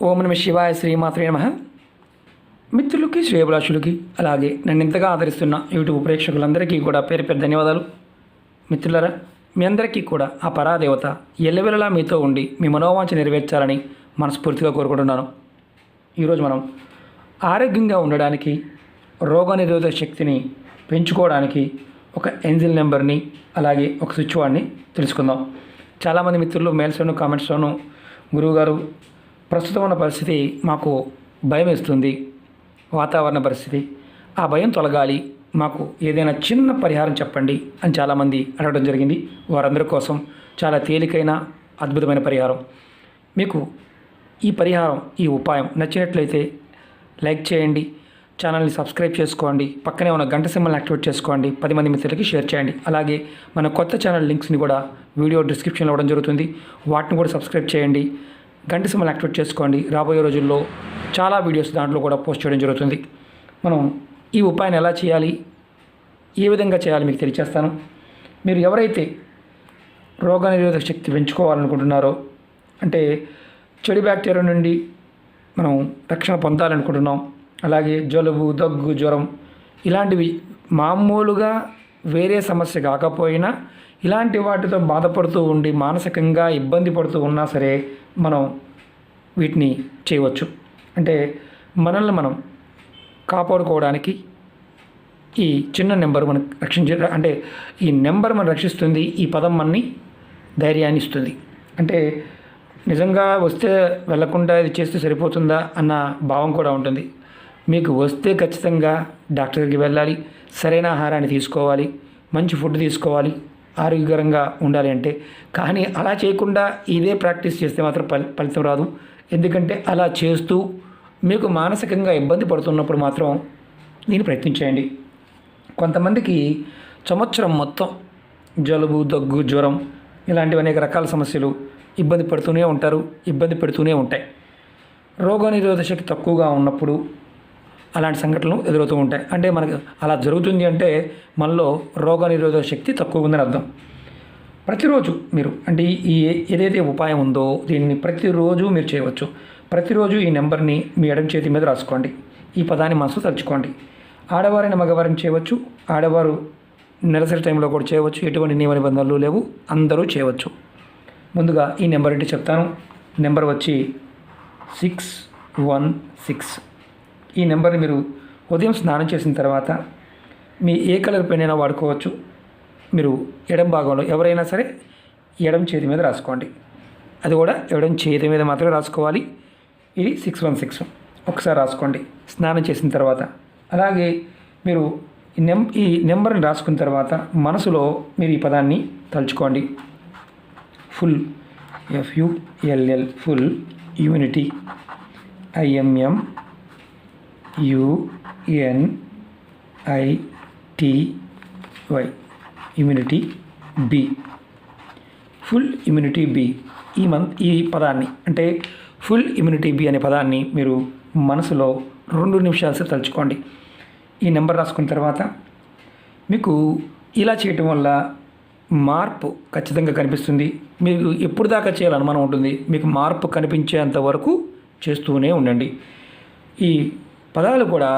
ఓం నమ శివాయ శ్రీమాత్రే నమః. మిత్రులకి శ్రేయభిలాషులకి అలాగే నన్ను ఇంతగా ఆదరిస్తున్న యూట్యూబ్ ప్రేక్షకులందరికీ కూడా పేరు పేరు ధన్యవాదాలు. మిత్రులారా, మీ అందరికీ కూడా ఆ పరాదేవత ఎల్లవెల్లలా మీతో ఉండి మీ మనోవాంఛ నెరవేర్చాలని మనస్ఫూర్తిగా కోరుకుంటున్నాను. ఈరోజు మనం ఆరోగ్యంగా ఉండడానికి, రోగనిరోధక శక్తిని పెంచుకోవడానికి ఒక ఏంజిల్ నెంబర్ని అలాగే ఒక స్విచ్ వార్డ్ని తెలుసుకుందాం. చాలామంది మిత్రులు మెయిల్స్లోను కామెంట్స్లోను గురువుగారు ప్రస్తుతం ఉన్న పరిస్థితి మాకు భయం వేస్తుంది, వాతావరణ పరిస్థితి, ఆ భయం తొలగాలి, మాకు ఏదైనా చిన్న పరిహారం చెప్పండి అని చాలామంది అడగడం జరిగింది. వారందరి కోసం చాలా తేలికైన అద్భుతమైన పరిహారం. మీకు ఈ పరిహారం, ఈ ఉపాయం నచ్చినట్లయితే లైక్ చేయండి, ఛానల్ని సబ్స్క్రైబ్ చేసుకోండి, పక్కనే ఉన్న గంట సింబల్ని యాక్టివేట్ చేసుకోండి, 10 మంది మిత్రులకి షేర్ చేయండి. అలాగే మన కొత్త ఛానల్ లింక్స్ని కూడా వీడియో డిస్క్రిప్షన్లో ఇవ్వడం జరుగుతుంది, వాటిని కూడా సబ్స్క్రైబ్ చేయండి, గంట సింబల్ యాక్టివేట్ చేసుకోండి. రాబోయే రోజుల్లో చాలా వీడియోస్ దాంట్లో కూడా పోస్ట్ చేయడం జరుగుతుంది. మనం ఈ ఉపాయాన్ని ఎలా చేయాలి, ఏ విధంగా చేయాలి మీకు తెలియచేస్తాను. మీరు ఎవరైతే రోగనిరోధక శక్తి పెంచుకోవాలనుకుంటున్నారో, అంటే చెడు బ్యాక్టీరియా నుండి మనం రక్షణ పొందాలనుకుంటున్నాం, అలాగే జలుబు, దగ్గు, జ్వరం ఇలాంటివి మామూలుగా వేరే సమస్య కాకపోయినా ఇలాంటి వాటితో బాధపడుతూ ఉండి మానసికంగా ఇబ్బంది పడుతూ ఉన్నా సరే మనం వీటిని చేయవచ్చు. అంటే మనల్ని మనం కాపాడుకోవడానికి ఈ చిన్న నెంబర్ మనకు అంటే ఈ నెంబర్ మనం రక్షిస్తుంది, ఈ పదం మనని ధైర్యాన్ని ఇస్తుంది. అంటే నిజంగా వస్తే వెళ్లకుండా ఇది చేస్తే సరిపోతుందా అన్న భావం కూడా ఉంటుంది. మీకు వస్తే ఖచ్చితంగా డాక్టర్కి వెళ్ళాలి, సరైన ఆహారాన్ని తీసుకోవాలి, మంచి ఫుడ్ తీసుకోవాలి, ఆరోగ్యకరంగా ఉండాలి. అంటే కానీ అలా చేయకుండా ఇదే ప్రాక్టీస్ చేస్తే మాత్రం ఫలితం రాదు. ఎందుకంటే అలా చేస్తూ మీకు మానసికంగా ఇబ్బంది పడుతున్నప్పుడు మాత్రం దీన్ని ప్రయత్నించేయండి. కొంతమందికి సంవత్సరం మొత్తం జలుబు, దగ్గు, జ్వరం ఇలాంటివి అనేక రకాల సమస్యలు ఇబ్బంది పడుతూనే ఉంటారు, ఇబ్బంది పెడుతూనే ఉంటాయి. రోగనిరోధక శక్తి తక్కువగా ఉన్నప్పుడు అలాంటి సంఘటనలు ఎదురవుతూ ఉంటాయి. అంటే మనకు అలా జరుగుతుంది అంటే మనలో రోగనిరోధక శక్తి తక్కువ ఉందని అర్థం. ప్రతిరోజు మీరు అంటే ఈ ఏదైతే ఉపాయం ఉందో దీన్ని ప్రతిరోజు మీరు చేయవచ్చు. ప్రతిరోజు ఈ నెంబర్ని మీ ఎడమ చేతి మీద రాసుకోండి, ఈ పదాన్ని మనసు తలుచుకోండి. ఆడవారైన మగవారిని చేయవచ్చు, ఆడవారు నెలసరి టైంలో కూడా చేయవచ్చు, ఎటువంటి నియమ నిబంధనలు లేవు, అందరూ చేయవచ్చు. ముందుగా ఈ నెంబర్ ఏంటి చెప్తాను. నెంబర్ వచ్చి 616. ఈ నెంబర్ని మీరు ఉదయం స్నానం చేసిన తర్వాత మీ ఏ కలర్ పెన్ అయినా వాడుకోవచ్చు. మీరు ఎడం భాగంలో ఎవరైనా సరే ఎడం చేతి మీద రాసుకోండి. అది కూడా ఎడం చేతి మీద మాత్రమే రాసుకోవాలి. ఇది 616 ఒకసారి రాసుకోండి స్నానం చేసిన తర్వాత. అలాగే మీరు ఈ నెంబర్ని రాసుకున్న తర్వాత మనసులో మీరు ఈ పదాన్ని తలుచుకోండి. Full, FULL, full, unity, IMM UNITY, immunity be, full immunity be. ఈ పదాన్ని అంటే ఫుల్ ఇమ్యూనిటీ బి అనే పదాన్ని మీరు మనసులో 2 నిమిషాలు తలుచుకోండి. ఈ నెంబర్ రాసుకున్న తర్వాత మీకు ఇలా చేయటం వల్ల మార్పు ఖచ్చితంగా కనిపిస్తుంది. మీకు ఎప్పుడు దాకా చేయాలని అనుమానం ఉంటుంది, మీకు మార్పు కనిపించేంత వరకు చేస్తూనే ఉండండి. ఈ పదాలు కూడా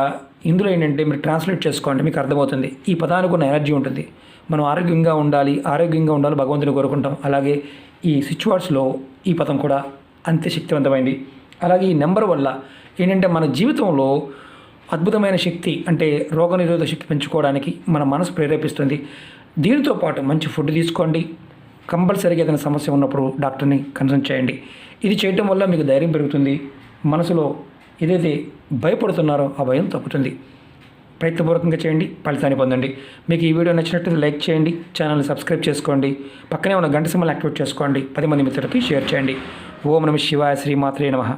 ఇందులో ఏంటంటే మీరు ట్రాన్స్లేట్ చేసుకోండి, మీకు అర్థమవుతుంది. ఈ పదానికి ఉన్న ఎనర్జీ ఉంటుంది. మనం ఆరోగ్యంగా ఉండాలి భగవంతుని కోరుకుంటాం. అలాగే ఈ స్విచ్ వర్డ్స్లో ఈ పదం కూడా అంతే శక్తివంతమైంది. అలాగే ఈ నెంబర్ వల్ల ఏంటంటే మన జీవితంలో అద్భుతమైన శక్తి, అంటే రోగనిరోధక శక్తి పెంచుకోవడానికి మన మనసు ప్రేరేపిస్తుంది. దీనితో పాటు మంచి ఫుడ్ తీసుకోండి, కంపల్సరీగా ఏదైనా సమస్య ఉన్నప్పుడు డాక్టర్ని కన్సల్ట్ చేయండి. ఇది చేయటం వల్ల మీకు ధైర్యం పెరుగుతుంది, మనసులో ఏదైతే భయపడుతున్నారో ఆ భయం తప్పుతుంది. ప్రయత్నపూర్వకంగా చేయండి, ఫలితాన్ని పొందండి. మీకు ఈ వీడియో నచ్చినట్లయితే లైక్ చేయండి, ఛానల్ని సబ్స్క్రైబ్ చేసుకోండి, పక్కనే ఉన్న గంట సింబల్ యాక్టివేట్ చేసుకోండి, 10 మంది మిత్రులకి షేర్ చేయండి. ఓం నమ శివాయ శ్రీమాత్రే నమః.